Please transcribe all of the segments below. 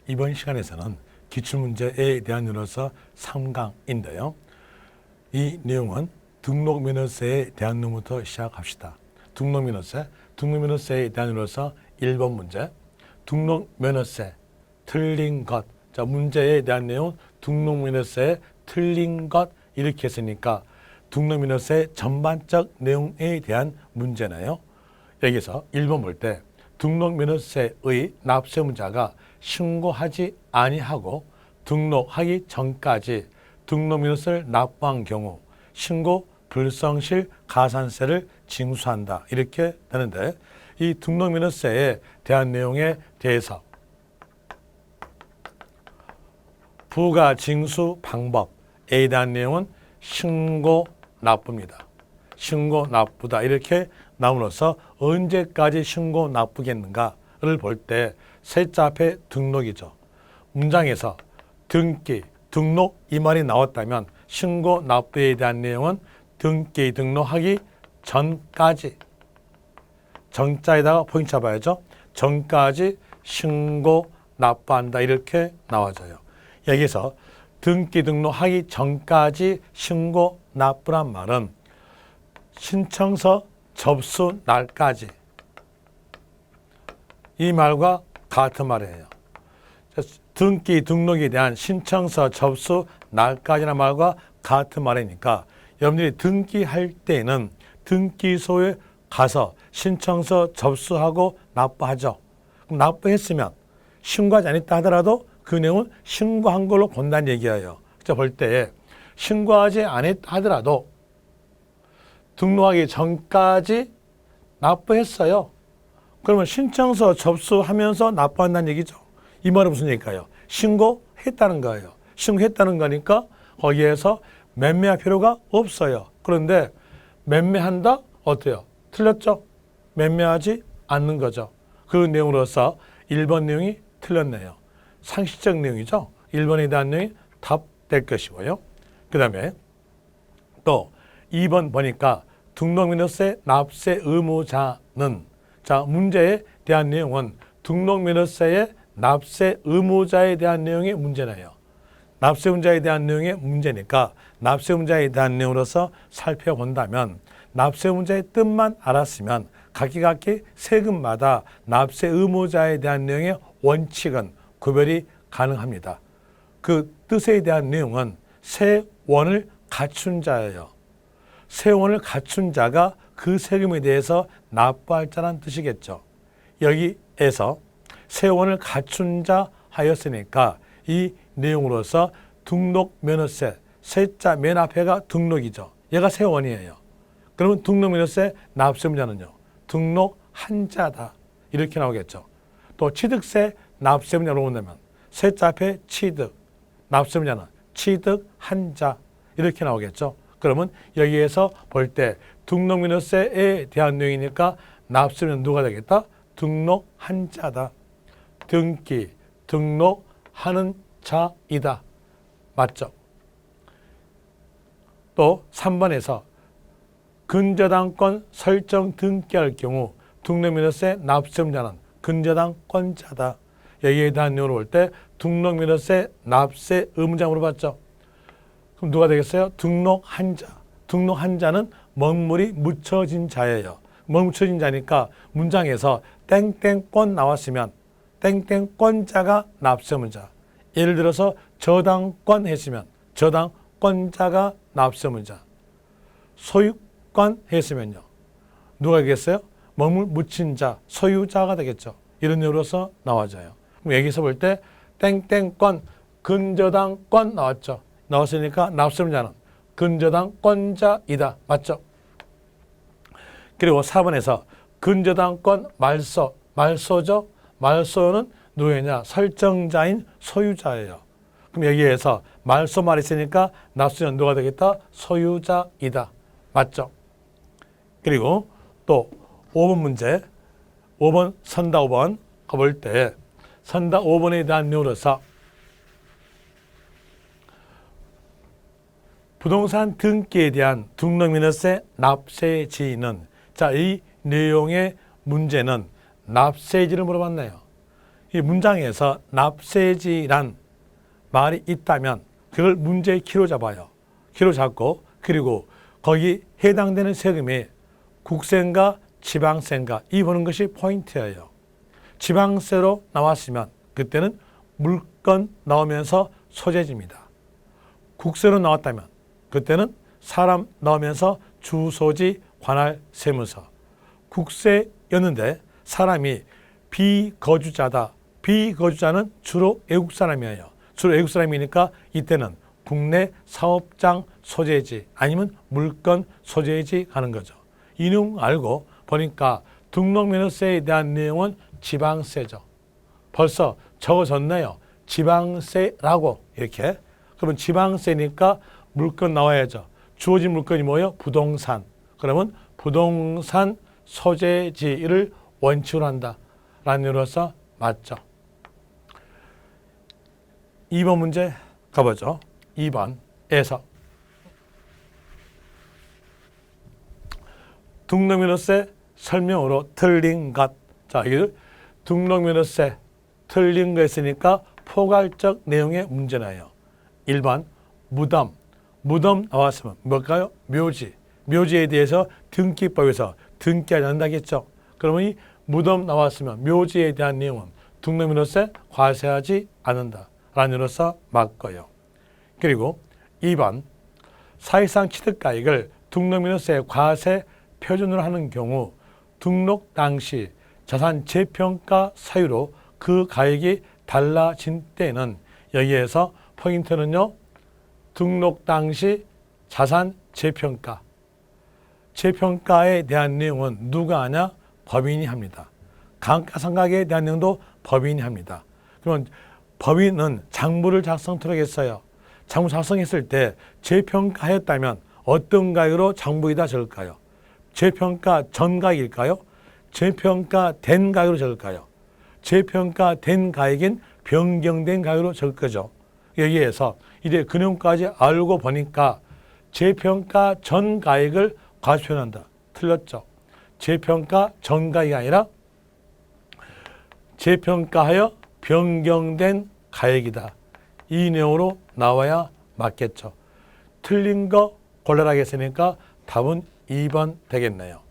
이번 시간에서는 기출문제에 대한 neu로서 3강인데요. 이 내용은 등록면허세에 대한 내용부터 시작합시다. 등록면허세에 대한 neu로서 1번 문제. 등록면허세, 틀린 것. 자, 문제에 대한 내용, 등록면허세, 틀린 것. 이렇게 했으니까 등록면허세 전반적 내용에 대한 문제네요. 여기서 1번 볼 때 등록면허세의 납세의무자가 신고하지 아니하고 등록하기 전까지 등록면허세를 납부한 경우 신고 불성실 가산세를 징수한다. 이렇게 되는데 이 등록면허세에 대한 내용에 대해서 부가 징수 방법에 대한 내용은 신고 납부입니다. 신고 납부다. 이렇게 나옴으로써 언제까지 신고 납부겠는가를 볼 때 세자 앞에 등록이죠. 문장에서 등기, 등록 이 말이 나왔다면 신고 납부에 대한 내용은 등기 등록하기 전까지 전자에다가 포인트 잡아야죠. 전까지 신고 납부한다. 이렇게 나와져요. 여기서 등기 등록하기 전까지 신고 납부란 말은 신청서 접수 날까지 이 말과 같은 말이에요. 등기 등록에 대한 신청서 접수 날까지라는 말과 같은 말이니까 여러분들이 등기할 때는 등기소에 가서 신청서 접수하고 납부하죠. 그럼 납부했으면 신고하지 않았다 하더라도 그 내용은 신고한 걸로 본다는 얘기예요. 그래서 볼 때 신고하지 않았다 하더라도 등록하기 전까지 납부했어요. 그러면 신청서 접수하면서 납부한다는 얘기죠. 이 말은 무슨 얘기일까요? 신고했다는 거예요. 신고했다는 거니까 거기에서 매매할 필요가 없어요. 그런데 매매한다? 어때요? 틀렸죠? 매매하지 않는 거죠. 그 내용으로서 1번 내용이 틀렸네요. 상식적 내용이죠. 1번에 대한 내용이 답될 것이고요. 그 다음에 또 2번 보니까 등록면허세 납세 의무자는 자 문제에 대한 내용은 등록면허세의 납세 의무자에 대한 내용이 문제네요. 납세 의무자에 대한 내용이 문제니까 납세 의무자에 대한 내용으로서 살펴본다면 납세 의무자의 뜻만 알았으면 각기 세금마다 납세 의무자에 대한 내용의 원칙은 구별이 가능합니다. 그 뜻에 대한 내용은 세원을 갖춘 자예요. 세원을 갖춘 자가 그 세금에 대해서 납부할 자란 뜻이겠죠. 여기에서 세원을 갖춘 자 하였으니까 이 내용으로서 등록면허세 세자 맨 앞에가 등록이죠. 얘가 세원이에요. 그러면 등록면허세 납세의무자는요. 등록한 자다. 이렇게 나오겠죠. 또 취득세 납세의무자로 본다면 세자 앞에 취득, 납세의무자는 취득한 자 이렇게 나오겠죠. 그러면 여기에서 볼 때 등록면허세에 대한 내용이니까 납세의무자는 누가 되겠다? 등록한 자다. 등기, 등록하는 자이다. 맞죠? 또 3번에서 근저당권 설정 등기할 경우 등록면허세 납세의무자는 근저당권자다. 여기에 대한 내용을 볼 때 등록면허세 납세 의무자 물어봤죠. 그럼 누가 되겠어요? 등록한 자. 등록한 자는 먹물이 묻혀진 자예요. 먹물 묻혀진 자니까 문장에서 땡땡권 나왔으면 땡땡권자가 납세 의무자. 예를 들어서 저당권 했으면 저당권자가 납세 의무자. 소유권 했으면요. 누가 되겠어요? 먹물 묻힌 자, 소유자가 되겠죠. 이런 내용으로서 나와져요. 그럼 여기서 볼 때 땡땡권, 근저당권 나왔죠. 나왔으니까 납세의무자는 근저당권자이다. 맞죠? 그리고 4번에서 근저당권 말소, 말소죠. 말소는 누구냐? 설정자인 소유자예요. 그럼 여기에서 말소 말이 있으니까 납세자는 누가 되겠다? 소유자이다. 맞죠? 그리고 또 5번 문제, 5번 선다 5번 가볼 때 선다 5번에 대한 내용으로서 부동산 등기에 대한 등록면허세 납세지는 자, 이 내용의 문제는 납세지를 물어봤네요. 이 문장에서 납세지란 말이 있다면 그걸 문제의 키로 잡아요. 키로 잡고 그리고 거기 해당되는 세금이 국세인가 지방세인가 이 보는 것이 포인트예요. 지방세로 나왔으면 그때는 물건 나오면서 소재지입니다. 국세로 나왔다면 그때는 사람 나오면서 주소지 관할 세무서. 국세였는데 사람이 비거주자다. 비거주자는 주로 외국 사람이에요. 주로 외국 사람이니까 이때는 국내 사업장 소재지 아니면 물건 소재지 가는 거죠. 이 내용 알고 보니까 등록면허세에 대한 내용은 지방세죠. 벌써 적어졌네요. 지방세라고 이렇게. 그러면 지방세니까 물건 나와야죠. 주어진 물건이 뭐예요? 부동산. 그러면 부동산 소재지를 원칙으로 한다. 라는 의미로서 맞죠. 2번 문제 가보죠. 2번에서 등록면허세 설명으로 틀린 것. 자, 이게 등록면허세 틀린 거 했으니까 포괄적 내용의 문제나요. 1번 무덤. 무덤 나왔으면 뭘까요? 묘지. 묘지에 대해서 등기법에서 등기하지 않는다겠죠. 그러면 이 무덤 나왔으면 묘지에 대한 내용은 등록면허세 과세하지 않는다. 라는 의미로서 맞고요. 그리고 2번 사실상 취득가액을 등록면허세 과세 표준으로 하는 경우 등록 당시 자산 재평가 사유로 그 가액이 달라진 때는 여기에서 포인트는요. 등록 당시 자산 재평가. 재평가에 대한 내용은 누가 하냐? 법인이 합니다. 감가상각에 대한 내용도 법인이 합니다. 그러면 법인은 장부를 작성토록 했어요. 장부 작성했을 때 재평가했다면 어떤 가액으로 장부에다 적을까요? 재평가 전 가액일까요? 재평가된 가액으로 적을까요? 재평가된 가액인 변경된 가액으로 적을 거죠. 여기에서 이제 그 내용까지 알고 보니까 재평가 전 가액을 과세 표현한다. 틀렸죠. 재평가 전 가액이 아니라 재평가하여 변경된 가액이다. 이 내용으로 나와야 맞겠죠. 틀린 거 골라라 했으니까 답은 2번 되겠네요.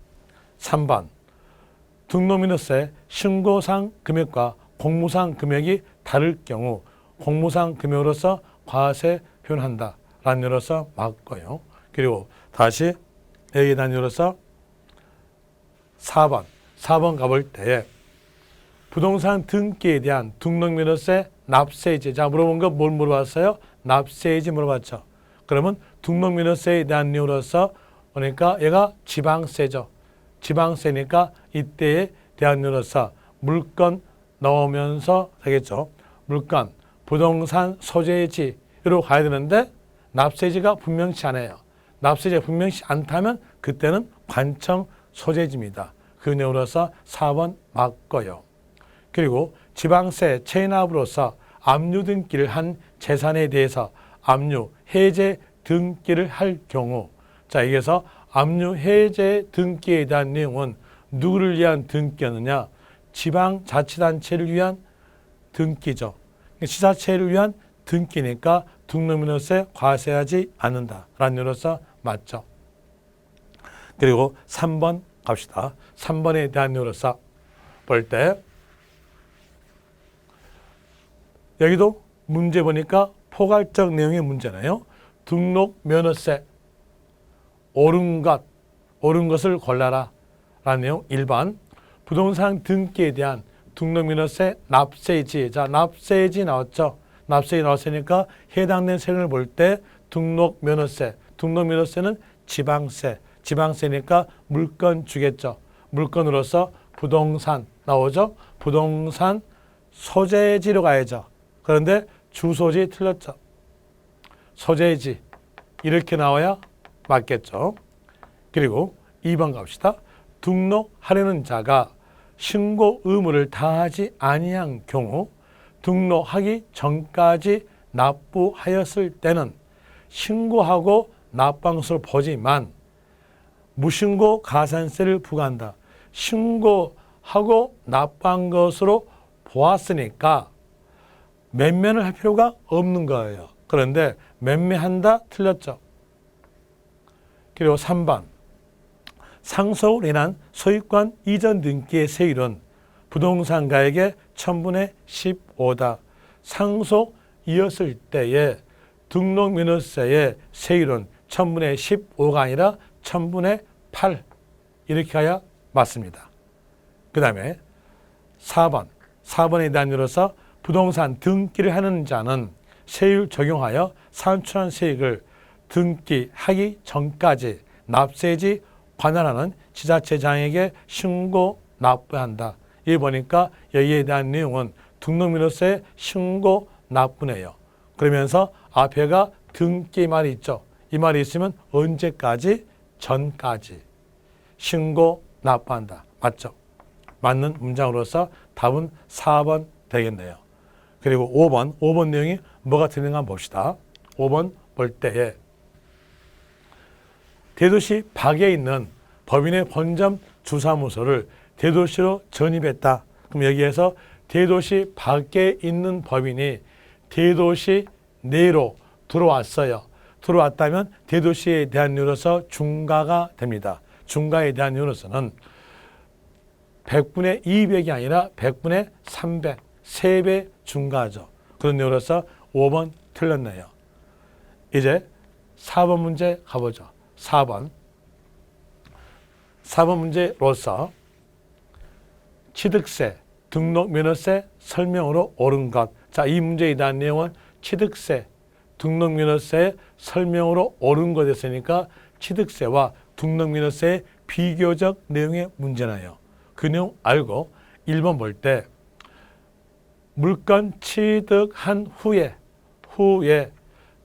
3번 등록면허세 신고상 금액과 공무상 금액이 다를 경우 공무상 금액으로서 과세 표현한다. 라는 의미로서 맞고요. 그리고 다시 여기에 대한 의미로서 4번 가볼 때에 부동산 등기에 대한 등록면허세 납세이지. 자, 물어본 거 뭘 물어봤어요? 납세이지 물어봤죠. 그러면 등록면허세에 대한 내용으로서 그러니까 얘가 지방세죠. 지방세니까 이때에 대한 내용으로서 물건 넣으면서 되겠죠. 물건, 부동산 소재지로 가야 되는데 납세지가 분명치 않아요. 납세지가 분명치 않다면 그때는 관청 소재지입니다. 그 내용으로서 4번 맞고요. 그리고 지방세 체납으로서 압류 등기를 한 재산에 대해서 압류 해제 등기를 할 경우 자 여기서 압류 해제 등기에 대한 내용은 누구를 위한 등기였느냐? 지방자치단체를 위한 등기죠. 지자체를 위한 등기니까 등록면허세 과세하지 않는다라는 의미로서 맞죠. 그리고 3번 갑시다. 3번에 대한 내용으로서 볼 때 여기도 문제 보니까 포괄적 내용의 문제네요. 등록면허세 옳은 것을 골라라 라는 내용. 1번 부동산 등기에 대한 등록면허세 납세지. 자, 납세지 나왔죠. 납세지 나왔으니까 해당된 세금을 볼 때 등록면허세는 지방세. 지방세니까 물건 주겠죠. 물건으로서 부동산 나오죠. 부동산 소재지로 가야죠. 그런데 주소지 틀렸죠. 소재지 이렇게 나와야 맞겠죠. 그리고 2번 갑시다. 등록하려는 자가 신고 의무를 다하지 아니한 경우 등록하기 전까지 납부하였을 때는 신고하고 납부한 것으로 보지만 무신고 가산세를 부과한다. 신고하고 납부한 것으로 보았으니까 매매를 할 필요가 없는 거예요. 그런데 매매한다 틀렸죠. 그리고 3번 상속으로 인한 소유권 이전 등기의 세율은 부동산가액의 1000분의 15다. 상속이었을 때의 등록면허세의 세율은 1000분의 15가 아니라 1000분의 8 이렇게 가야 맞습니다. 그 다음에 4번에 대한 이유로서 부동산 등기를 하는 자는 세율 적용하여 산출한 세액을 등기하기 전까지 납세지 관할하는 지자체장에게 신고 납부한다. 여기 보니까 여기에 대한 내용은 등록면허세 신고 납부네요. 그러면서 앞에가 등기 말이 있죠. 이 말이 있으면 언제까지? 전까지 신고 납부한다. 맞죠? 맞는 문장으로서 답은 4번 되겠네요. 그리고 5번 내용이 뭐가 틀린가 한번 봅시다. 5번 볼 때에 대도시 밖에 있는 법인의 본점 주사무소를 대도시로 전입했다. 그럼 여기에서 대도시 밖에 있는 법인이 대도시 내로 들어왔어요. 들어왔다면 대도시에 대한 이유로서 중과가 됩니다. 중과에 대한 이유로서는 100분의 200이 아니라 100분의 300, 3배 중과죠. 그런 이유로서 5번 틀렸네요. 이제 4번 문제 가보죠. 4번 문제로서 취득세, 등록면허세 설명으로 옳은 것. 자, 이 문제에 대한 내용은 취득세, 등록면허세 설명으로 옳은 것 됐으니까 취득세와 등록면허세의 비교적 내용의 문제나요. 그 내용 알고 1번 볼 때 물건 취득한 후에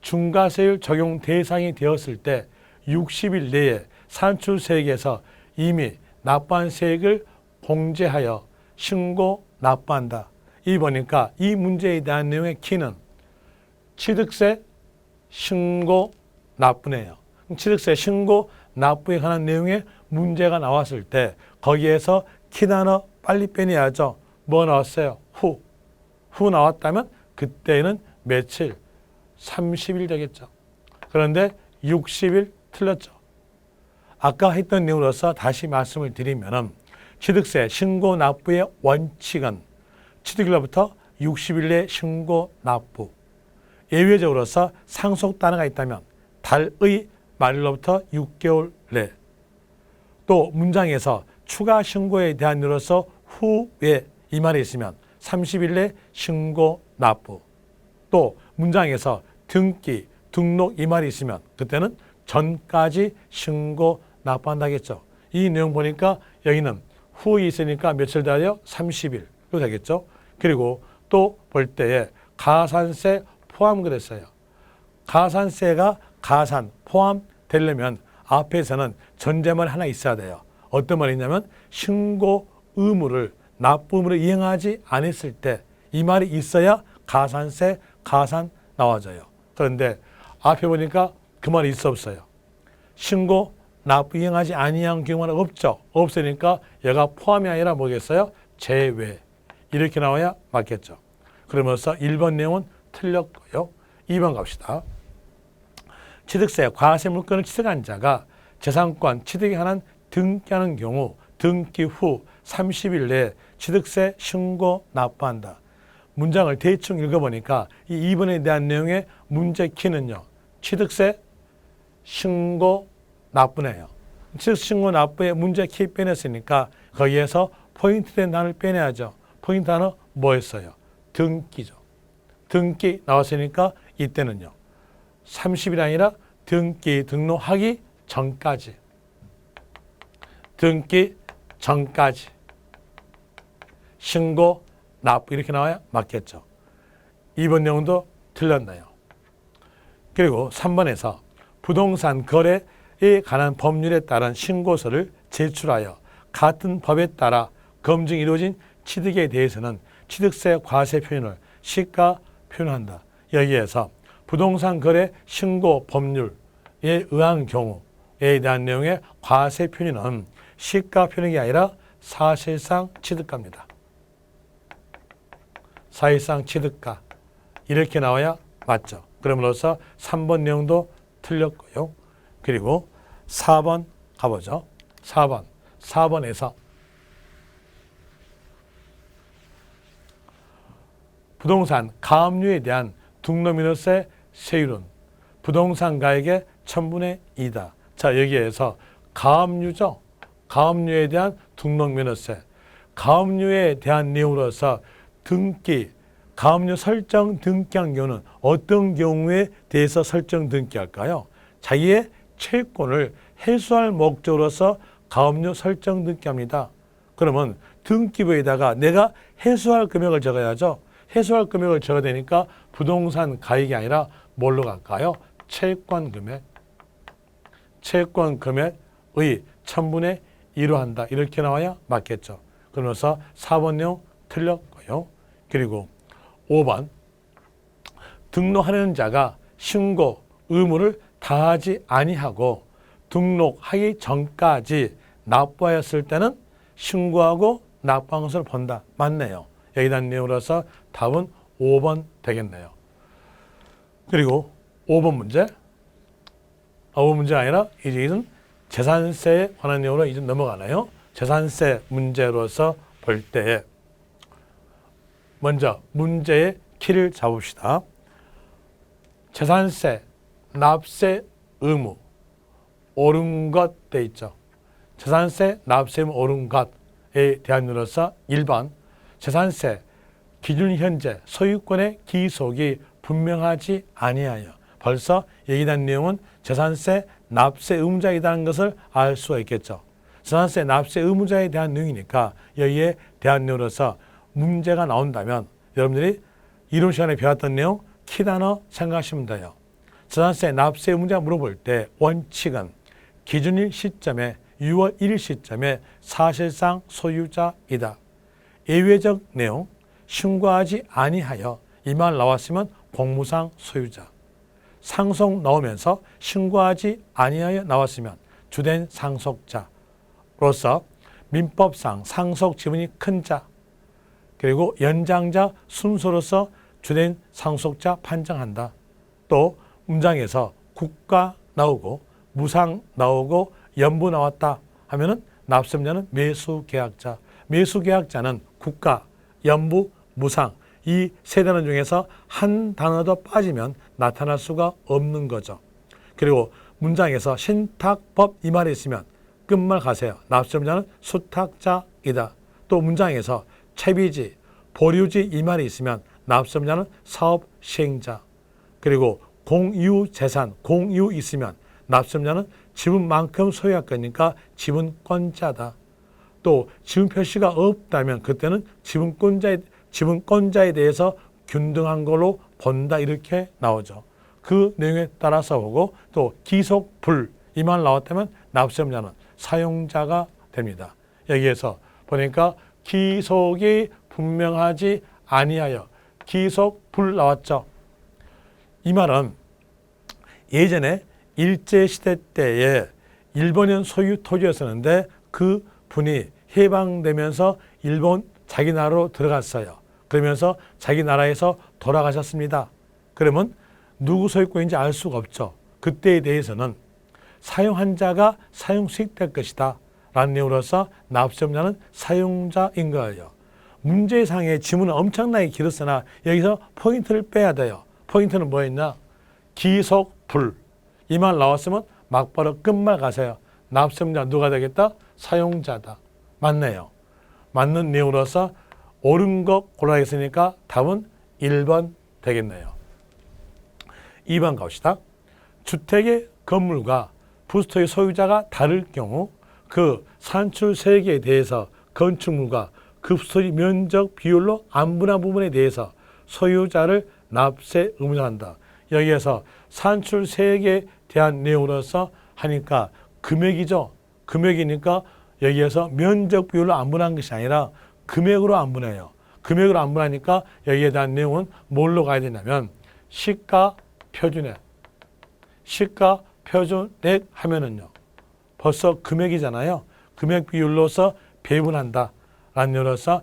중과세율 적용 대상이 되었을 때 60일 내에 산출세액에서 이미 납부한 세액을 공제하여 신고 납부한다. 이 보니까 이 문제에 대한 내용의 키는 취득세 신고 납부네요. 취득세 신고 납부에 관한 내용의 문제가 나왔을 때 거기에서 키 단어 빨리 빼내야죠. 뭐 나왔어요? 후 나왔다면 그때는 며칠? 30일 되겠죠. 그런데 60일 틀렸죠. 아까 했던 내용으로서 다시 말씀을 드리면은 취득세 신고 납부의 원칙은 취득일로부터 60일 내 신고 납부. 예외적으로서 상속 단어가 있다면 달의 말일로부터 6개월 내. 또 문장에서 추가 신고에 대한 이유로서 후에 이 말이 있으면 30일 내 신고 납부. 또 문장에서 등기, 등록 이 말이 있으면 그때는 전까지 신고 납부한다겠죠. 이 내용 보니까 여기는 후에 있으니까 며칠 달려 30일 되겠죠. 그리고 또 볼 때에 가산세 포함 그랬어요. 가산세가 가산 포함되려면 앞에서는 전제말 하나 있어야 돼요. 어떤 말이냐면 신고 의무를 납부 의무를 이행하지 않았을 때 이 말이 있어야 가산세 가산 나와져요. 그런데 앞에 보니까 그 말이 있어 없어요. 신고 납부 이행하지 아니한 경우는 없죠. 없으니까 얘가 포함이 아니라 뭐겠어요? 제외. 이렇게 나와야 맞겠죠. 그러면서 1번 내용은 틀렸고요. 2번 갑시다. 취득세 과세 물건을 취득한 자가 재산권 취득에 관한 등기하는 경우 등기 후 30일 내에 취득세 신고 납부한다. 문장을 대충 읽어보니까 이 2번에 대한 내용의 문제 키는요. 취득세 신고 납부네요. 취득세 신고 납부의 문제 키 빼냈으니까 거기에서 포인트된 단어를 빼내야죠. 포인트 단어 뭐였어요? 등기죠. 등기 나왔으니까 이때는요. 30일 아니라 등기 등록하기 전까지. 등기 전까지. 신고 납부 이렇게 나와야 맞겠죠. 2번 내용도 틀렸나요? 그리고 3번에서 부동산 거래에 관한 법률에 따른 신고서를 제출하여 같은 법에 따라 검증이 이루어진 취득에 대해서는 취득세 과세 표현을 시가 표현한다. 여기에서 부동산 거래 신고 법률에 의한 경우에 대한 내용의 과세 표현은 시가 표현이 아니라 사실상 취득가입니다. 사실상 취득가 이렇게 나와야 맞죠. 그럼으로써 3번 내용도 틀렸고요. 그리고 4번 가보죠. 4번에서 부동산 가압류에 대한 등록민호세 세율은 부동산 가액의 1000분의 2다. 자, 여기에서 가압류죠. 가압류에 대한 등록민호세. 가압류에 대한 내용으로서 등기, 가압류 설정 등기한 경우는 어떤 경우에 대해서 설정 등기할까요? 자기의 채권을 해소할 목적으로서 가압류 설정 등기합니다. 그러면 등기부에다가 내가 해소할 금액을 적어야죠. 해소할 금액을 적어야 되니까 부동산 가액이 아니라 뭘로 갈까요? 채권 금액. 채권 금액의 1000분의 2로 한다. 이렇게 나와야 맞겠죠. 그러면서 4번 내용 틀렸고요. 그리고 5번 등록하는 자가 신고 의무를 다하지 아니하고 등록하기 전까지 납부하였을 때는 신고하고 납부한 것을 본다. 맞네요. 여기에 대한 내용으로서 답은 5번 되겠네요. 그리고 5번 문제. 5번 문제가 아니라 이제는 재산세에 관한 내용으로 이제 넘어가나요? 재산세 문제로서 볼 때에 먼저 문제의 키를 잡읍시다. 재산세, 납세 의무, 옳은 것 돼 있죠. 재산세, 납세 의무 옳은 것에 대한 내용으로서 1번 재산세 기준 현재 소유권의 기속이 분명하지 아니하여 벌써 여기에 대한 내용은 재산세 납세 의무자이라는 것을 알 수가 있겠죠. 재산세 납세 의무자에 대한 내용이니까 여기에 대한 내용으로서 문제가 나온다면 여러분들이 이론 시간에 배웠던 내용 키 단어 생각하시면 돼요. 재산세 납세 의무자 물어볼 때 원칙은 기준일 시점에 6월 1일 시점에 사실상 소유자이다. 예외적 내용 신고하지 아니하여 이 말 나왔으면 공무상 소유자. 상속 나오면서 신고하지 아니하여 나왔으면 주된 상속자로서 민법상 상속 지분이 큰 자 그리고 연장자 순서로서 주된 상속자 판정한다. 또 문장에서 국가 나오고 무상 나오고 연부 나왔다 하면은 납세자는 매수계약자. 매수계약자는 국가, 연부, 무상 이 세 단어 중에서 한 단어도 빠지면 나타날 수가 없는 거죠. 그리고 문장에서 신탁법 이 말이 있으면 끝말 가세요. 납세자는 수탁자이다. 또 문장에서 채비지, 보류지 이 말이 있으면 납세자는 사업시행자. 그리고 공유재산, 공유 있으면 납세자는 지분만큼 소유할 거니까 지분권자다. 또 지분 표시가 없다면 그때는 지분권자에 대해서 균등한 걸로 본다 이렇게 나오죠. 그 내용에 따라서 보고 또 기속불 이 말 나왔다면 납세자는 사용자가 됩니다. 여기에서 보니까 기속이 분명하지 아니하여 기속불 나왔죠. 이 말은 예전에 일제시대 때에 일본인 소유 토지였었는데 그 분이 해방되면서 일본 자기 나라로 들어갔어요. 그러면서 자기 나라에서 돌아가셨습니다. 그러면 누구 소유권인지 알 수가 없죠. 그때에 대해서는 사용한 자가 사용 수익될 것이다 라는 내용으로서 납세자는 사용자인 거예요. 문제상의 지문은 엄청나게 길었으나 여기서 포인트를 빼야 돼요. 포인트는 뭐였냐? 기속불 이 말 나왔으면 막바로 끝말 가세요. 납세자 누가 되겠다? 사용자다. 맞네요. 맞는 내용으로서 옳은 거 골라야겠으니까 답은 1번 되겠네요. 2번 갑시다. 주택의 건물과 부스토의 소유자가 다를 경우 그 산출 세액에 대해서 건축물과 급소리 면적 비율로 안분한 부분에 대해서 소유자를 납세 의무화한다. 여기에서 산출 세액에 대한 내용으로서 하니까 금액이죠. 금액이니까 여기에서 면적 비율로 안분한 것이 아니라 금액으로 안분해요. 금액으로 안분하니까 여기에 대한 내용은 뭘로 가야 되냐면 시가 표준액. 시가 표준액 하면은요. 벌써 금액이잖아요. 금액 비율로서 배분한다. 라는 내용으로서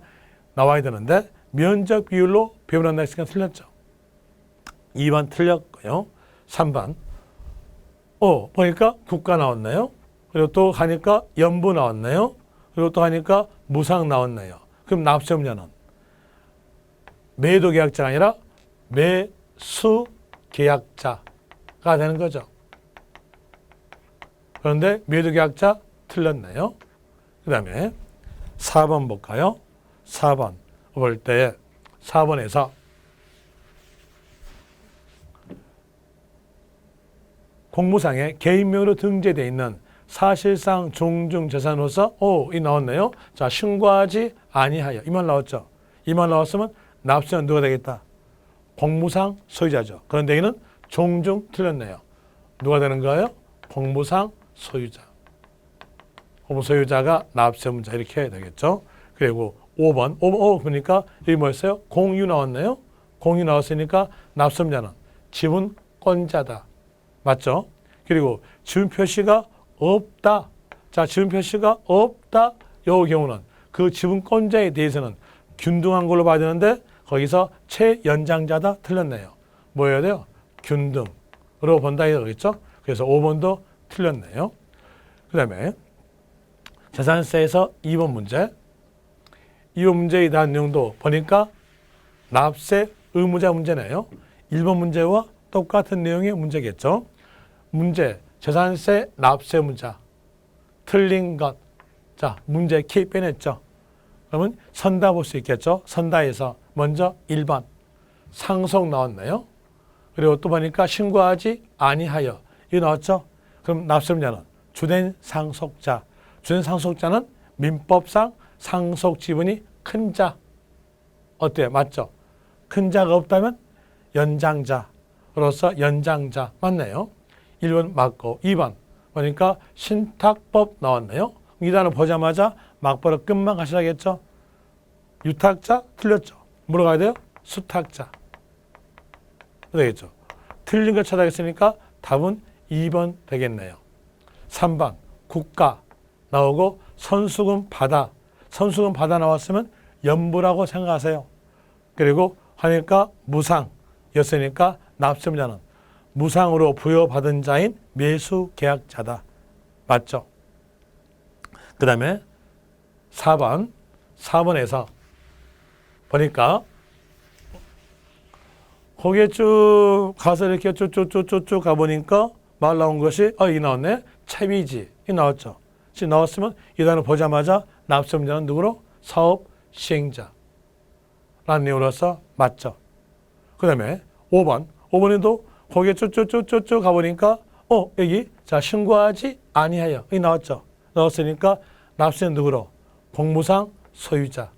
나와야 되는데 면적 비율로 배분한다 했으니까 틀렸죠. 2번 틀렸고요. 3번. 보니까 국가 나왔나요? 그리고 또 가니까 연부 나왔나요? 그리고 또 가니까 무상 나왔나요? 그럼 납세음자는 매도 계약자가 아니라 매수 계약자가 되는 거죠. 그런데 매도 계약자 틀렸네요. 그 다음에 4번 볼까요? 4번 볼 때 4번에서 공무상에 개인명으로 등재되어 있는 사실상 종중재산으로서 이 나왔네요. 자, 신고하지 아니하여 이 말 나왔죠. 이 말 나왔으면 납세는 누가 되겠다? 공무상 소유자죠. 그런데 여기는 종중 틀렸네요. 누가 되는 거예요? 공무상 소유자. 공무소유자가 납세문자 이렇게 해야 되겠죠. 그리고 5번 보니까 여기 뭐였어요? 공유 나왔네요. 공유 나왔으니까 납세문자는 지분권자다. 맞죠? 그리고 지분 표시가 없다. 자, 지분 표시가 없다. 이 경우는 그 지분권자에 대해서는 균등한 걸로 봐야 되는데 거기서 최연장자다. 틀렸네요. 뭐 해야 돼요? 균등으로 본다 이거겠죠? 그래서 5번도 틀렸네요. 그 다음에 재산세에서 2번 문제. 2번 문제에 대한 내용도 보니까 납세 의무자 문제네요. 1번 문제와 똑같은 내용의 문제겠죠. 문제, 재산세 납세 의무자. 틀린 것. 자, 문제 키 빼냈죠. 그러면 선다 볼 수 있겠죠. 선다에서 먼저 1번 상속 나왔네요. 그리고 또 보니까 신고하지 아니하여 이거 나왔죠. 그럼 납세 의무자는 주된 상속자. 주된 상속자는 민법상 상속 지분이 큰 자. 어때요? 맞죠? 큰 자가 없다면 연장자로서 연장자. 맞네요. 1번 맞고 2번 그러니까 신탁법 나왔네요. 이 단어 보자마자 막바로 끝만 가셔야겠죠. 유탁자 틀렸죠. 뭐로 가야 돼요? 수탁자. 되겠죠. 틀린 걸 찾아야겠으니까 답은 2번 되겠네요. 3번 국가 나오고 선수금 받아. 선수금 받아 나왔으면 연부라고 생각하세요. 그리고 하니까 무상이었으니까 납세자는 무상으로 부여받은 자인 매수계약자다. 맞죠? 그 다음에 4번에서 보니까 거기에 쭉 가서 이렇게 쭉쭉쭉쭉 가보니까 말 나온 것이 이 나왔네. 채비지. 이 나왔죠. 지금 나왔으면 이 단어 보자마자 납세자는 누구로? 사업 시행자. 라는 내용으로서 맞죠. 그 다음에 5번에도 거기에 쭉쭉쭉쭉 가보니까 여기 자 신고하지 아니하여 이 나왔죠. 나왔으니까 납세는 누구로? 공무상 소유자.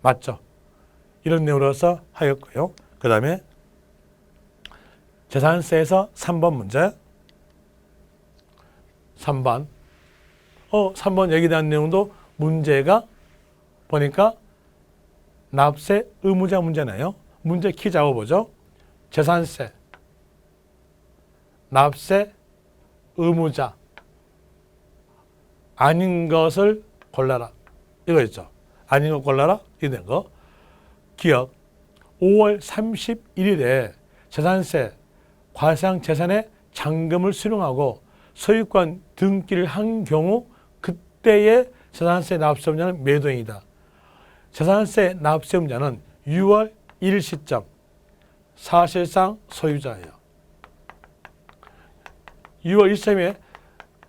맞죠. 이런 내용으로서 하였고요. 그 다음에 재산세에서 3번 문제. 3번 3번 여기에 대한 내용도 문제가 보니까 납세 의무자 문제네요. 문제 키 잡아보죠. 재산세 납세 의무자 아닌 것을 골라라. 이거 있죠. 아닌 것 골라라. 이 된 거. 기억 5월 31일에 재산세 과세상 재산의 잔금을 수령하고 소유권 등기를 한 경우 그때의 재산세 납세의무자는 매도인이다. 재산세 납세의무자는 6월 1일 시점 사실상 소유자예요. 6월 1일에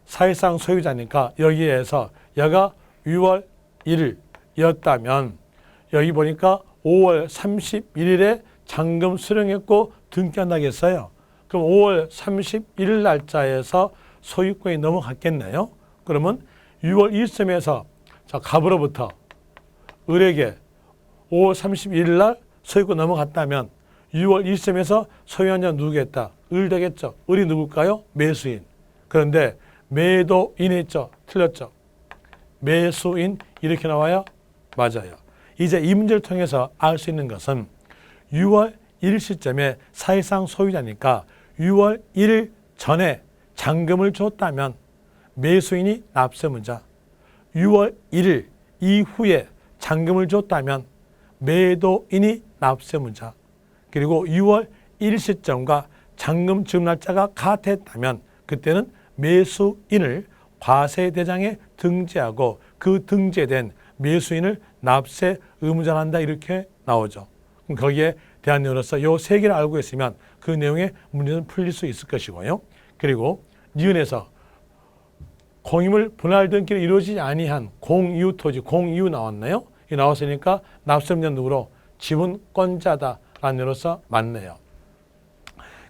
사실상 소유자니까 여기에서 얘가 6월 1일이었다면 여기 보니까 5월 31일에 잔금 수령했고 등기한다겠어요. 그럼 5월 31일 날짜에서 소유권이 넘어갔겠네요. 그러면 6월 1일쯤에서 갑으로부터 을에게 5월 31일 날 소유권 넘어갔다면 6월 1일쯤에서 소유한 자는 누구겠다? 을 되겠죠. 을이 누굴까요? 매수인. 그런데 매도인 했죠. 틀렸죠. 매수인 이렇게 나와요? 맞아요. 이제 이 문제를 통해서 알 수 있는 것은 6월 1일 시점에 사실상 소유자니까 6월 1일 전에 잔금을 줬다면 매수인이 납세의무자, 6월 1일 이후에 잔금을 줬다면 매도인이 납세의무자. 그리고 6월 1일 시점과 잔금 지급 날짜가 같았다면 그때는 매수인을 과세대장에 등재하고 그 등재된 매수인을 납세 의무자한다 이렇게 나오죠. 그럼 거기에 대한 내용으로서 요 세 개를 알고 있으면 그 내용의 문제는 풀릴 수 있을 것이고요. 그리고 니은에서 공임을 분할 등기를 이루어지지 아니한 공유 토지, 공유 나왔나요? 이 나왔으니까 납세의무자 누구로? 지분권자다라는 내용으로서 맞네요.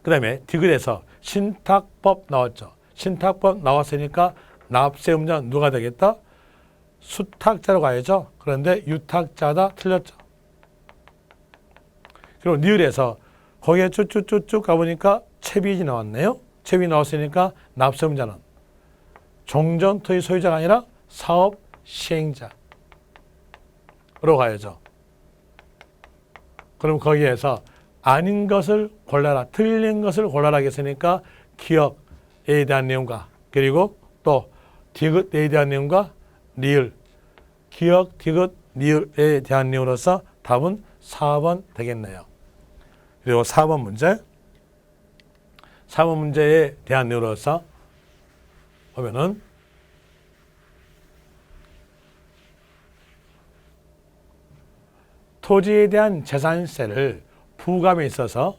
그 다음에 디귿에서 신탁법 나왔죠. 신탁법 나왔으니까 납세의무자 누가 되겠다? 수탁자로 가야죠. 그런데 유탁자다 틀렸죠. 그리고 니을에서 거기에 쭉쭉쭉쭉 가보니까 채비지 나왔네요. 채비 나왔으니까 납세의무자는 종전토지 소유자가 아니라 사업 시행자로 가야죠. 그럼 거기에서 아닌 것을 골라라, 틀린 것을 골라라 했으니까 기억에 대한 내용과 그리고 또 디귿에 대한 내용과 니을, 기억, 디귿, 니을에 대한 내용으로서 답은 4번 되겠네요. 그리고 4번 문제. 4번 문제에 대한 내용으로서 보면은 토지에 대한 재산세를 부감에 있어서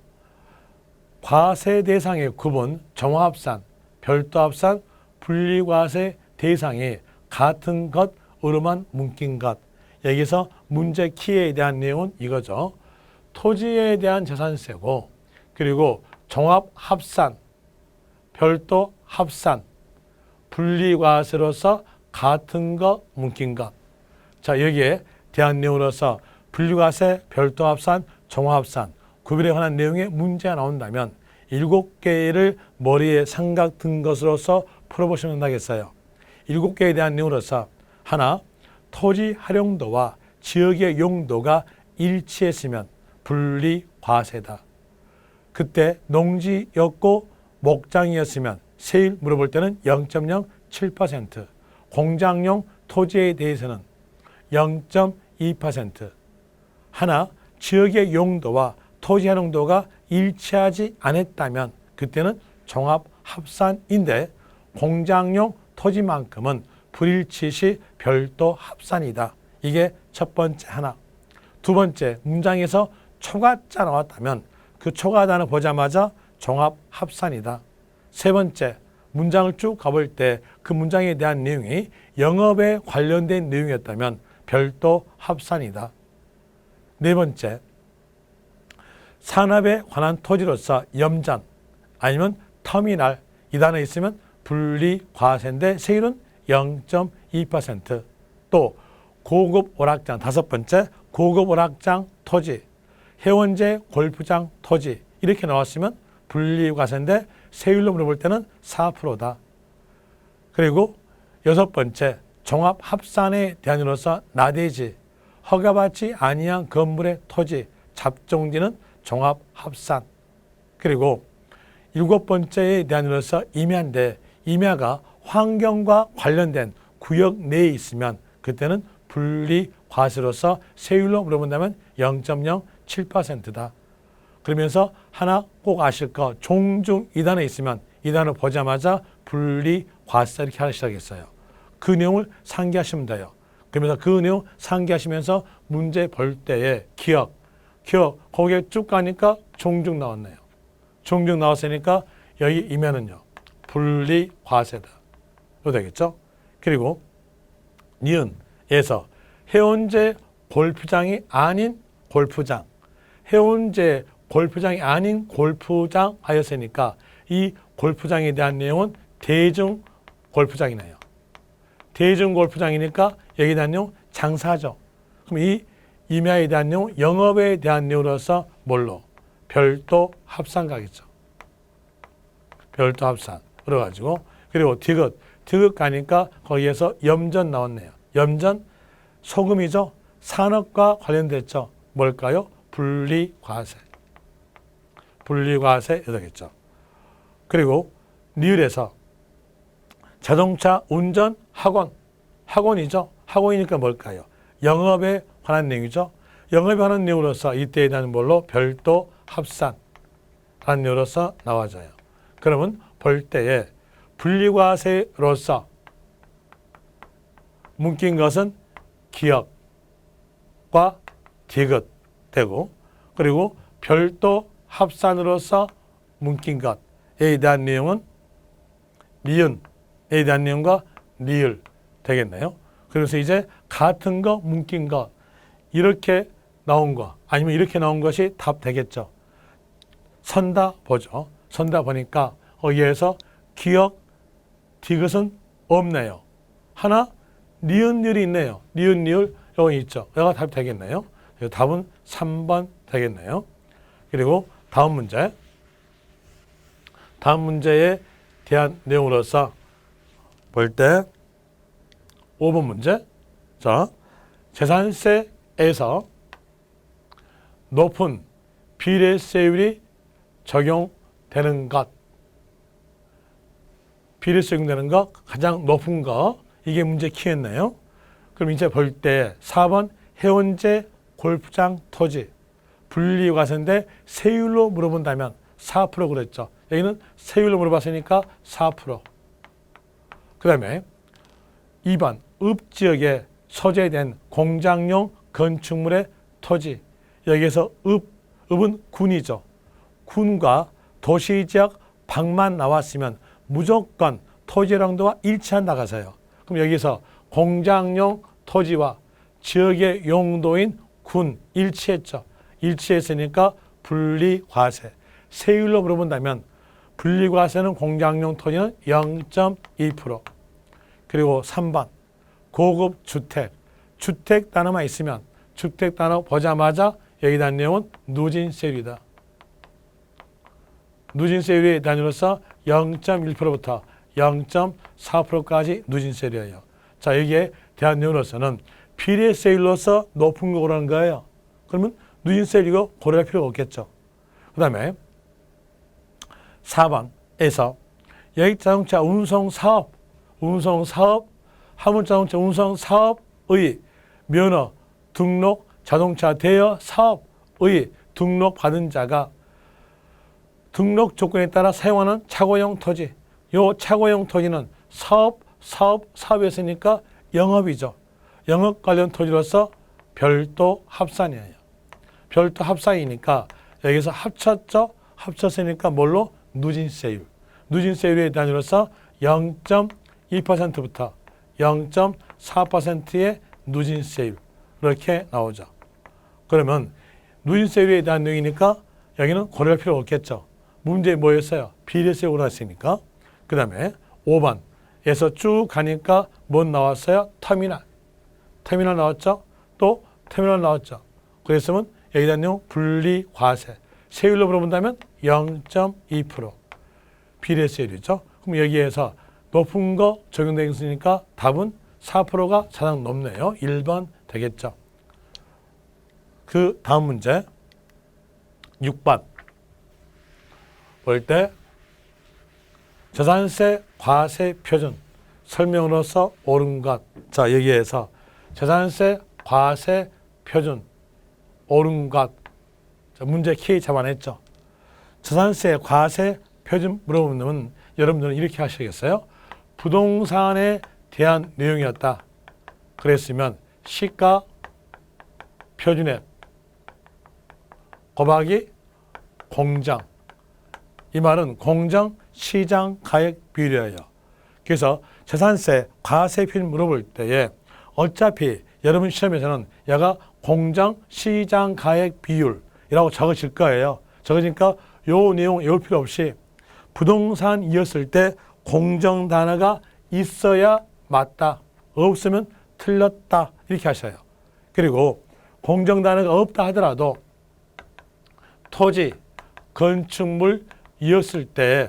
과세 대상의 구분, 종합산, 별도합산, 분리과세 대상이 같은 것으로만 묶인 것. 여기서 문제 키에 대한 내용은 이거죠. 토지에 대한 재산세고 그리고 종합합산, 별도합산, 분리과세로서 같은 것, 묶인 것. 자, 여기에 대한 내용으로서 분리과세, 별도합산, 종합합산, 구별에 관한 내용의 문제가 나온다면 7개를 머리에 삼각 든 것으로서 풀어보시면 된다겠어요. 7개에 대한 내용으로서 하나, 토지 활용도와 지역의 용도가 일치했으면 분리과세다. 그때 농지였고 목장이었으면 세율 물어볼 때는 0.07%, 공장용 토지에 대해서는 0.2%. 하나, 지역의 용도와 토지 활용도가 일치하지 않았다면 그때는 종합합산인데 공장용 토지만큼은 불일치 시 별도 합산이다. 이게 첫 번째 하나. 두 번째, 문장에서 초과자 나왔다면 그 초과자는 보자마자 종합합산이다. 세 번째, 문장을 쭉 가볼 때 그 문장에 대한 내용이 영업에 관련된 내용이었다면 별도 합산이다. 네 번째, 산업에 관한 토지로서 염전 아니면 터미널 이 단어 있으면 분리과세인데 세율은 0.2%. 또 고급 오락장, 다섯 번째, 고급 오락장 토지, 해원제 골프장 토지 이렇게 나왔으면 분리과세인데 세율로 물어볼 때는 4%다. 그리고 여섯 번째, 종합합산에 대한 이로서 나대지, 허가받지 아니한 건물의 토지, 잡종지는 종합합산. 그리고 일곱 번째에 대한 이로서 임야인데 임야가 환경과 관련된 구역 내에 있으면 그때는 분리과세로서 세율로 물어본다면 0.07%다. 그러면서 하나 꼭 아실 거, 종중 이 단어 있으면 이 단어 보자마자 분리과세 이렇게 하기 시작했어요. 그 내용을 상기하시면 돼요. 그러면서 그 내용 상기하시면서 문제 볼 때에 기억, 거기에 쭉 가니까 종중 나왔네요. 종중 나왔으니까 여기 임야는요, 분리과세다. 이거 되겠죠? 그리고 니은에서 해운제 골프장이 아닌 골프장, 해운제 골프장이 아닌 골프장 하였으니까 이 골프장에 대한 내용은 대중 골프장이네요. 대중 골프장이니까 여기에 대한 내용 장사죠. 그럼 이 임야에 대한 내용, 영업에 대한 내용으로서 뭘로? 별도 합산 가겠죠. 별도 합산. 그래가지고 그리고 디귿 가니까 거기에서 염전 나왔네요. 염전 소금이죠. 산업과 관련됐죠. 뭘까요? 분리과세. 분리과세 되겠죠. 그리고 니을에서 자동차 운전 학원, 학원이죠. 학원이니까 뭘까요? 영업에 관한 내용이죠. 영업에 관한 내용으로서 이때에 대한 뭘로? 별도 합산라는 녀로서 나와져요. 그러면 볼 때에 분리과세로서 묶인 것은 기역과 디귿 되고, 그리고 별도 합산으로서 묶인 것에 대한 내용은 니은에 대한 내용과 리을 되겠네요. 그래서 이제 같은 거 묶인 것 이렇게 나온 거 아니면 이렇게 나온 것이 답 되겠죠. 선다 보죠. 선다 보니까 여기에서 기역, 디귿은 없네요. 하나 니은, 리을이 있네요. 니은, 리을 여기 있죠. 여기가 답이 되겠네요. 답은 3번 되겠네요. 그리고 다음 문제. 다음 문제에 대한 내용으로서 볼 때 5번 문제. 자, 재산세에서 높은 비례세율이 적용되는 것. 비례세 적용되는 것 가장 높은 거. 이게 문제 키였네요. 그럼 이제 볼 때 4번 해원제 골프장 토지 분리과세인데 세율로 물어본다면 4% 그랬죠. 여기는 세율로 물어봤으니까 4%. 그 다음에 2번 읍지역에 소재된 공장용 건축물의 토지. 여기에서 읍은 군이죠. 군과 도시지역 방만 나왔으면 무조건 토지량도와 일치한다가서요. 그럼 여기서 공장용 토지와 지역의 용도인 군 일치했죠. 일치했으니까 분리과세. 세율로 물어본다면 분리과세는 공장용 토지는 0.2%. 그리고 3번 고급 주택. 주택 단어만 있으면 주택 단어 보자마자 여기 대한 내용은 누진세율이다. 누진세율의 단위로서 0.1%부터 0.4%까지 누진세율이에요. 자, 여기에 대한 내용으로서는 비례세율로서 높은 거 고르는 거예요. 그러면 누진세율이고 고려할 필요가 없겠죠. 그 다음에 4번에서 여객자동차 운송사업, 화물자동차 운송사업의 면허, 등록, 자동차 대여 사업의 등록받은 자가 등록 조건에 따라 사용하는 차고용 토지. 요 차고용 토지는 사업이었으니까 영업이죠. 영업 관련 토지로서 별도 합산이에요. 별도 합산이니까 여기서 합쳤죠. 합쳤으니까 뭘로? 누진세율. 누진세율의 단위로서 0.2%부터 0.4%의 누진세율. 이렇게 나오죠. 그러면 누진세율에 대한 내용이니까 여기는 고려할 필요 없겠죠. 문제 뭐였어요? 비례세율로 했으니까. 그 다음에 5번에서 쭉 가니까 뭐 나왔어요? 터미널 나왔죠? 또 터미널 나왔죠. 그랬으면 여기에 대한 내용 분리과세. 세율로 물어본다면 0.2% 비례세율이죠. 그럼 여기에서 높은 거 적용되어 있으니까 답은 4%가 가장 높네요. 1번 되겠죠. 그 다음 문제 6번 볼 때 재산세 과세 표준 설명으로서 옳은 것. 자, 여기에서 재산세 과세 표준 옳은 것. 자, 문제 키 잡아냈죠. 재산세 과세 표준 물어보면 여러분들은 이렇게 하시겠어요? 부동산에 대한 내용이었다. 그랬으면 시가 표준액 곱하기 공정. 이 말은 공정 시장 가액 비율이에요. 그래서 재산세 과세 표준 물어볼 때에 어차피 여러분 시험에서는 얘가 공정 시장 가액 비율이라고 적어질 거예요. 적으니까 요 내용 외울 필요 없이 부동산이었을 때 공정 단어가 있어야 맞다. 없으면 틀렸다. 이렇게 하셔요. 그리고 공정 단어가 없다 하더라도 토지, 건축물이었을 때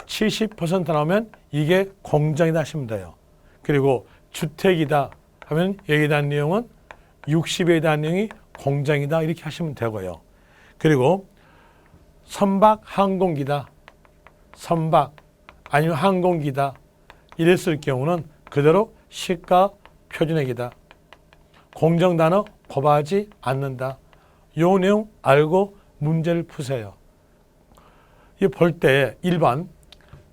70% 나오면 이게 공정이다 하시면 돼요. 그리고 주택이다 하면 여기에 대한 내용은 60에 대한 내용이 공정이다 이렇게 하시면 되고요. 그리고 선박 항공기다. 선박 아니면 항공기다. 이랬을 경우는 그대로 시가 표준액이다. 공정 단어 곱하지 않는다. 요 내용 알고 문제를 푸세요. 이 볼 때 1번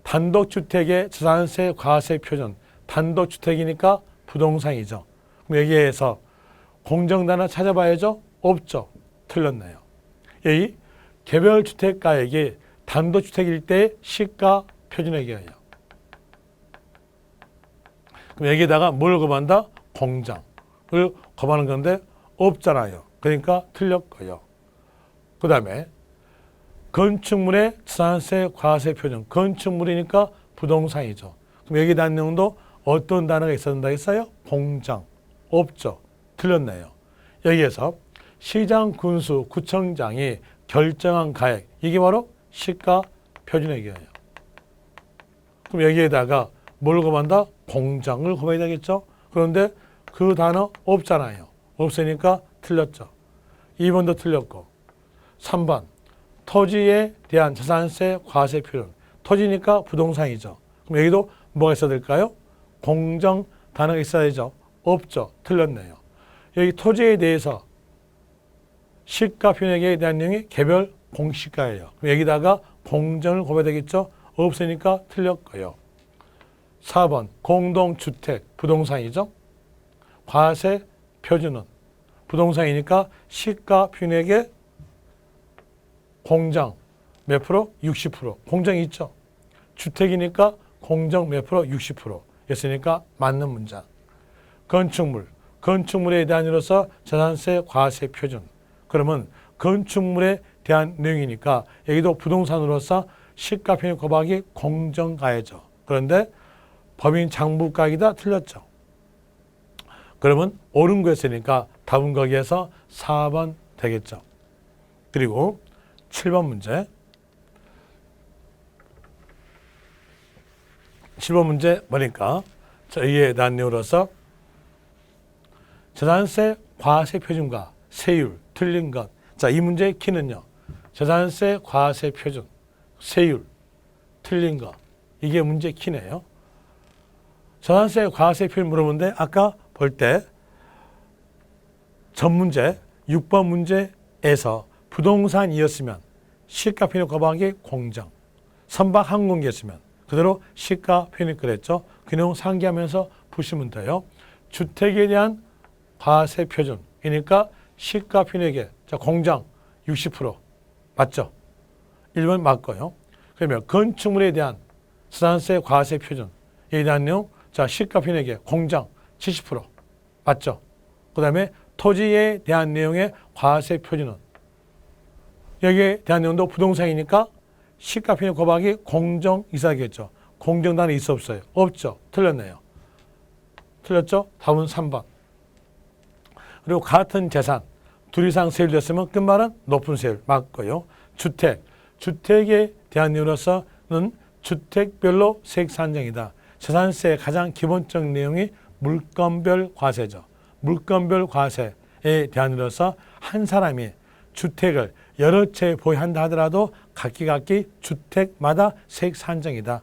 단독주택의 재산세 과세 표준. 단독주택이니까 부동산이죠. 그럼 여기에서 공정단어 찾아봐야죠? 없죠. 틀렸네요. 여기 개별주택가액이 단독주택일 때 시가 표준액이에요. 그럼 여기에다가 뭘 곱한다? 공장을 곱하는 건데 없잖아요. 그러니까 틀렸고요. 그 다음에 건축물의 재산세 과세 표준. 건축물이니까 부동산이죠. 그럼 여기 대한 내용도 어떤 단어가 있어야 된다 했어요? 공장. 없죠. 틀렸네요. 여기에서 시장 군수 구청장이 결정한 가액. 이게 바로 시가 표준액이에요. 그럼 여기에다가 뭘 곱한다? 공장을 곱해야 되겠죠? 그런데 그 단어 없잖아요. 없으니까 틀렸죠. 2번도 틀렸고 3번 토지에 대한 재산세 과세 표준. 토지니까 부동산이죠. 그럼 여기도 뭐가 있어야 될까요? 공정 단어가 있어야죠. 없죠. 틀렸네요. 여기 토지에 대해서 시가 표준액에 대한 내용이 개별 공시가예요. 그럼 여기다가 공정을 곱해야 되겠죠? 없으니까 틀렸고요. 4번 공동주택 부동산이죠. 과세 표준은 부동산이니까 시가 표준액에 공정 몇 프로? 60%. 공정이 있죠. 주택이니까 공정 몇 프로? 60% 였으니까 맞는 문장. 건축물. 건축물에 대한 이로서 재산세 과세 표준. 그러면 건축물에 대한 내용이니까 여기도 부동산으로서 시가 표준 곱하기 공정가액이죠. 그런데 법인 장부가액이다 틀렸죠. 그러면 옳은 거였으니까 답은 거기에서 4번 되겠죠. 그리고 7번 문제. 7번 문제 보니까 이에 대한 내용으로서 재산세 과세 표준과 세율 틀린 것. 자, 이 문제의 키는요. 재산세 과세 표준, 세율 틀린 것. 이게 문제의 키네요. 재산세 과세 표준 물어보는데 아까 볼 때 전 문제 6번 문제에서 부동산이었으면 시가 표준 곱하기 공정, 선박 항공기였으면 그대로 시가 표준 그랬죠. 그 내용 상기하면서 보시면 돼요. 주택에 대한 과세 표준이니까 시가 표준액에 자 공장 60% 맞죠? 1번 맞고요. 그러면 건축물에 대한 재산세 과세 표준에 대한 내용 자 시가 표준액에 공장 70% 맞죠? 그 다음에 토지에 대한 내용의 과세 표준은 여기에 대한 내용도 부동산이니까 시가 표준 곱하기 공정 이사겠죠. 공정단이 있어 없어요? 없죠. 틀렸네요. 틀렸죠? 답은 3번. 그리고 같은 재산 둘 이상 세율됐으면 끝말은 높은 세율 맞고요. 주택. 주택에 대한 내용으로서는 주택별로 세액 산정이다. 재산세의 가장 기본적 내용이 물건별 과세죠. 물건별 과세에 대한 이로서 한 사람이 주택을 여러 채 보유한다 하더라도 각기 주택마다 세액 산정이다.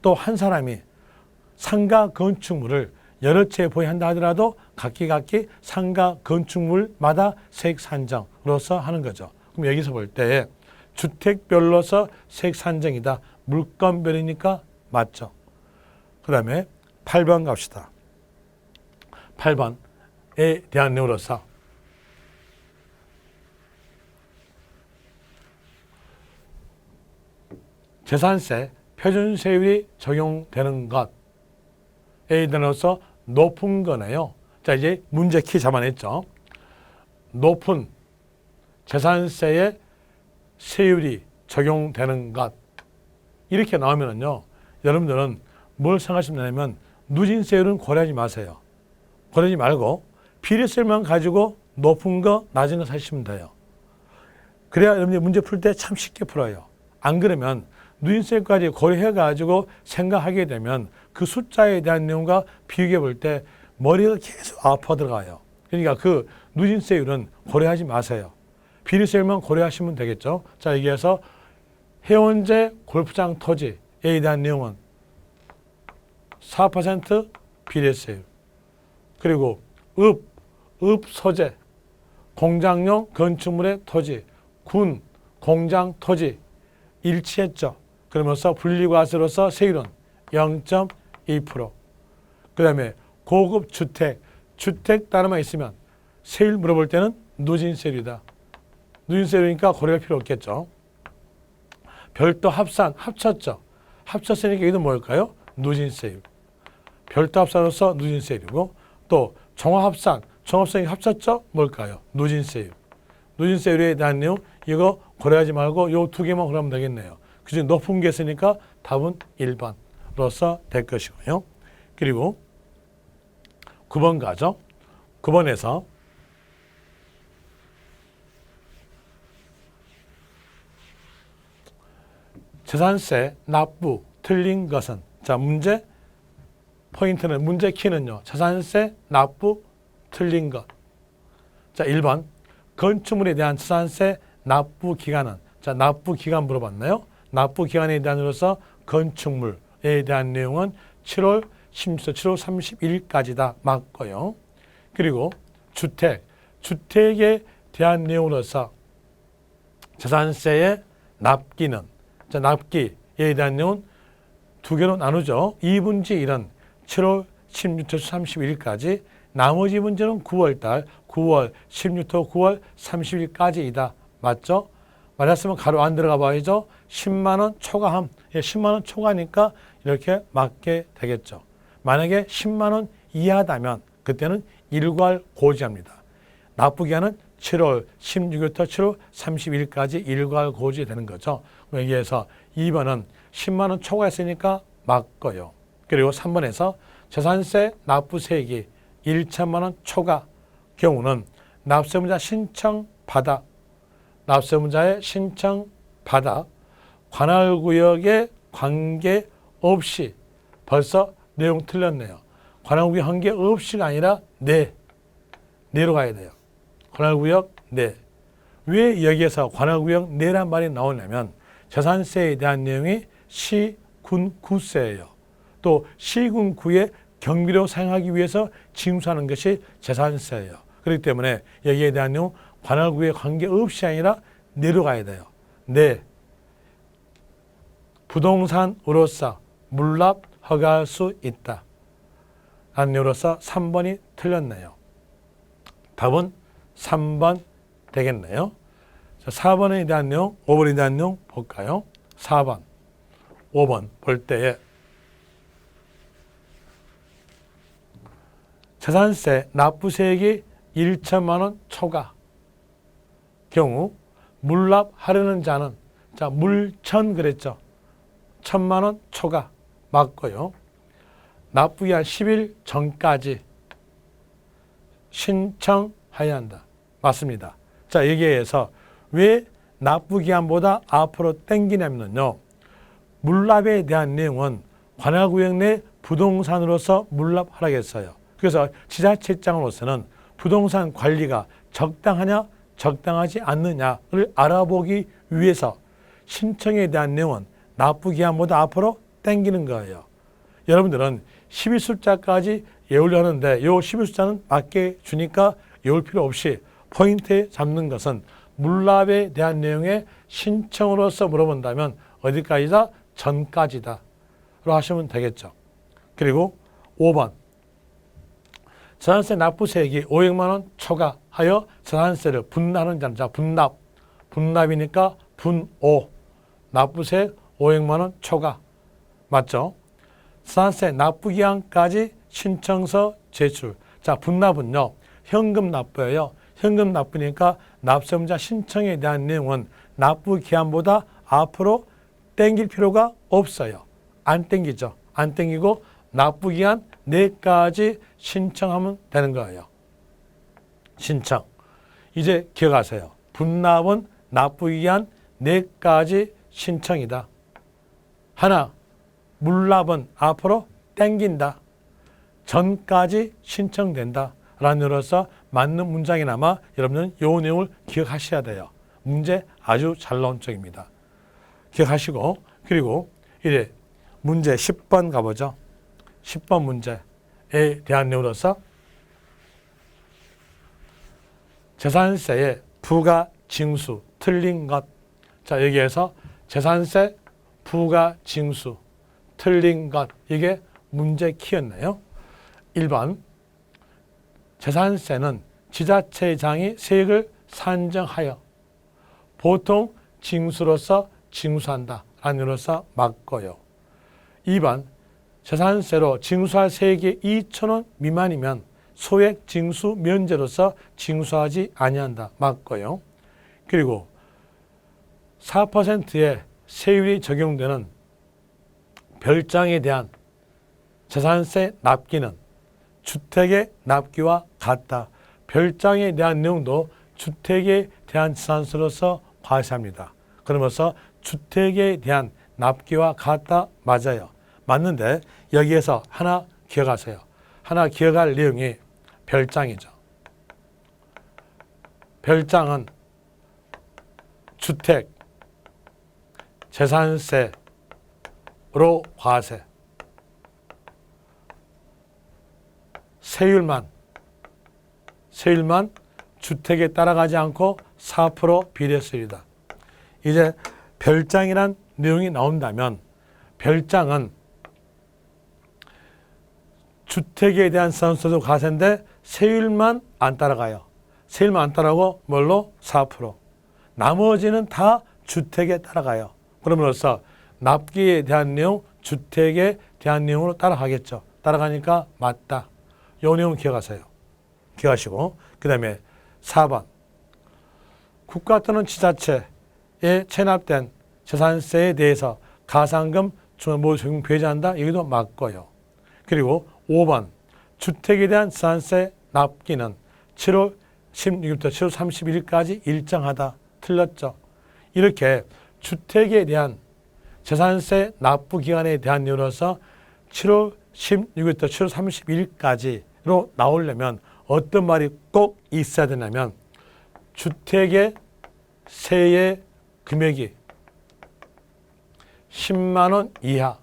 또 한 사람이 상가 건축물을 여러 채 보유한다 하더라도 각기 상가 건축물마다 세액 산정으로서 하는 거죠. 그럼 여기서 볼 때 주택별로서 세액 산정이다. 물건별이니까 맞죠. 그 다음에 8번 갑시다. 8번에 대한 내용으로서 재산세 표준세율이 적용되는 것에 대해서 높은 거네요. 자, 이제 문제 키 잡아냈죠. 높은 재산세의 세율이 적용되는 것. 이렇게 나오면은요, 여러분들은 뭘 생각하시면 되냐면, 누진세율은 고려하지 마세요. 고려하지 말고, 비례세율만 가지고 높은 거, 낮은 거 사시면 돼요. 그래야 여러분들 문제 풀 때 참 쉽게 풀어요. 안 그러면, 누진세까지 고려해가지고 생각하게 되면 그 숫자에 대한 내용과 비교해 볼 때 머리가 계속 아파 들어가요. 그러니까 그 누진세율은 고려하지 마세요. 비례세율만 고려하시면 되겠죠. 자, 여기에서 해원제 골프장 토지에 대한 내용은 4% 비례세율. 그리고 읍 소재, 공장용 건축물의 토지, 군 공장, 토지 일치했죠. 그러면서 분리과세로서 세율은 0.2%. 그 다음에 고급 주택, 주택 단어만 있으면 세율 물어볼 때는 누진세율이다. 누진세율이니까 고려할 필요 없겠죠. 별도 합산, 합쳤죠. 합쳤으니까 이건 뭘까요? 누진세율. 별도 합산으로서 누진세율이고, 또 종합합산, 종합성이 합쳤죠? 뭘까요? 누진세율. 누진세율에 대한 내용 이거 고려하지 말고 요 두 개만 고려하면 되겠네요. 그중 높은 게 있으니까 답은 1번으로서 될 것이고요. 그리고 9번 가죠. 9번에서 재산세 납부 틀린 것은, 자, 문제 포인트는, 문제 키는요, 재산세 납부 틀린 것. 자, 1번 건축물에 대한 재산세 납부 기간은, 자, 납부 기간 물어봤나요? 납부 기간에 대한으로서 건축물에 대한 내용은 7월 16일, 7월 31일까지다. 맞고요. 그리고 주택, 주택에 대한 내용으로서 재산세의 납기는, 자, 납기에 대한 내용은 두 개로 나누죠. 2분지 1은 7월 16일, 31일까지, 나머지 문제는 9월달, 9월 16일, 9월 30일까지이다. 맞죠? 맞았으면 가로 안 들어가 봐야죠. 10만 원 초과함. 10만 원 초과니까 이렇게 맞게 되겠죠. 만약에 10만 원 이하다면 그때는 일괄 고지합니다. 납부기한은 7월 16일부터 7월 30일까지 일괄 고지 되는 거죠. 여기에서 2번은 10만 원 초과했으니까 맞고요. 그리고 3번에서 재산세 납부세액이 1천만 원 초과 경우는 납세문자 신청받아, 납세문자의 신청받아 관할구역에 관계없이, 벌써 내용 틀렸네요. 관할구역 관계없이가 아니라 내로 가야 돼요. 관할구역 내. 왜 여기에서 관할구역 내란 말이 나오냐면 재산세에 대한 내용이 시, 군, 구세예요. 또 시, 군, 구의 경비로 사용하기 위해서 징수하는 것이 재산세예요. 그렇기 때문에 여기에 대한 내용 관할구에 관계없이 아니라 내로 가야 돼요. 내. 부동산으로서 물납 허가할 수 있다. 라는 내용으로서 3번이 틀렸네요. 답은 3번 되겠네요. 4번에 대한 내용, 5번에 대한 내용 볼까요? 4번, 5번 볼 때에 재산세 납부세액이 1천만 원 초과 경우 물납하려는 자는, 자, 물천 그랬죠. 1천만 원 초과 맞고요. 납부기한 10일 전까지 신청해야 한다. 맞습니다. 자, 여기에서 왜 납부기한보다 앞으로 당기냐면요, 물납에 대한 내용은 관할구역 내 부동산으로서 물납하라겠어요. 그래서 지자체장으로서는 부동산 관리가 적당하냐 적당하지 않느냐를 알아보기 위해서 신청에 대한 내용은 납부기한보다 앞으로 당기는 거예요. 여러분들은 12숫자까지 외우려 하는데 이 12숫자는 맞게 주니까 외울 필요 없이 포인트에 잡는 것은 물납에 대한 내용의 신청으로서 물어본다면 어디까지다? 전까지다 로 하시면 되겠죠. 그리고 5번 재산세 납부세액이 500만 원 초과하여 재산세를 분납하는 자는, 자, 분납이니까 분오, 납부세액 500만 원 초과 맞죠? 재산세 납부기한까지 신청서 제출. 자, 분납은요 현금 납부예요. 현금 납부니까 납세문자 신청에 대한 내용은 납부기한보다 앞으로 땡길 필요가 없어요. 안 땡기죠. 안 땡기고 납부기한 내까지 신청하면 되는 거예요. 신청. 이제 기억하세요. 분납은 납부기한 내까지 신청이다. 하나, 물납은 앞으로 땡긴다. 전까지 신청된다. 라는 의미로서 맞는 문장이나마 여러분은 이 내용을 기억하셔야 돼요. 문제 아주 잘 나온 쪽입니다. 기억하시고, 그리고 이제 문제 10번 가보죠. 10번 문제에 대한 내용으로서 재산세의 부가 징수 틀린 것. 자, 여기에서 재산세 부가징수 틀린 것, 이게 문제 키였네요. 1번 재산세는 지자체장이 세액을 산정하여 보통 징수로서 징수한다 라는 의미로서 맞고요. 2번 재산세로 징수할 세액이 2,000원 미만이면 소액 징수 면제로서 징수하지 아니한다 맞고요. 그리고 4%의 세율이 적용되는 별장에 대한 재산세 납기는 주택의 납기와 같다. 별장에 대한 내용도 주택에 대한 재산세로서 과세합니다. 그러면서 주택에 대한 납기와 같다 맞아요. 맞는데 여기에서 하나 기억하세요. 하나 기억할 내용이 별장이죠. 별장은 주택 재산세로 과세, 세율만 주택에 따라가지 않고 4% 비례세율이다. 이제 별장이란 내용이 나온다면 별장은 주택에 대한 재산세도 과세인데 세율만 안 따라가요. 세율만 안 따라가고 뭘로? 4%. 나머지는 다 주택에 따라가요. 그러므로써 납기에 대한 내용, 주택에 대한 내용으로 따라가겠죠. 따라가니까 맞다. 이 내용 기억하세요. 기억하시고 그 다음에 4번 국가 또는 지자체에 체납된 재산세에 대해서 가산금 모두 적용 배제한다. 여기도 맞고요. 그리고 5번 주택에 대한 재산세 납기는 7월 16일부터 7월 31일까지 일정하다. 틀렸죠. 이렇게 주택에 대한 재산세 납부 기간에 대한 이유로서 7월 16일부터 7월 31일까지로 나오려면 어떤 말이 꼭 있어야 되냐면 주택의 세의 금액이 10만 원 이하,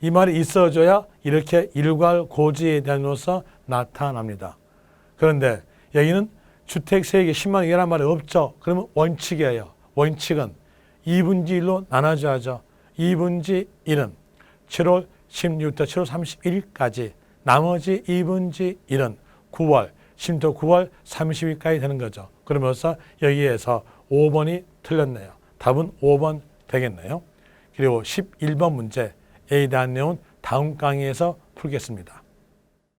이 말이 있어줘야 이렇게 일괄고지에 대한으로서 나타납니다. 그런데 여기는 주택 세액이 10만 원 이하란 말이 없죠. 그러면 원칙이에요. 원칙은 2분지 1로 나눠줘야죠. 2분지 1은 7월 16일부터 7월 31일까지, 나머지 2분지 1은 9월 10일부터 9월 30일까지 되는 거죠. 그러면서 여기에서 5번이 틀렸네요. 답은 5번 되겠네요. 그리고 11번 문제 A에 대한 내용은 다음 강의에서 풀겠습니다.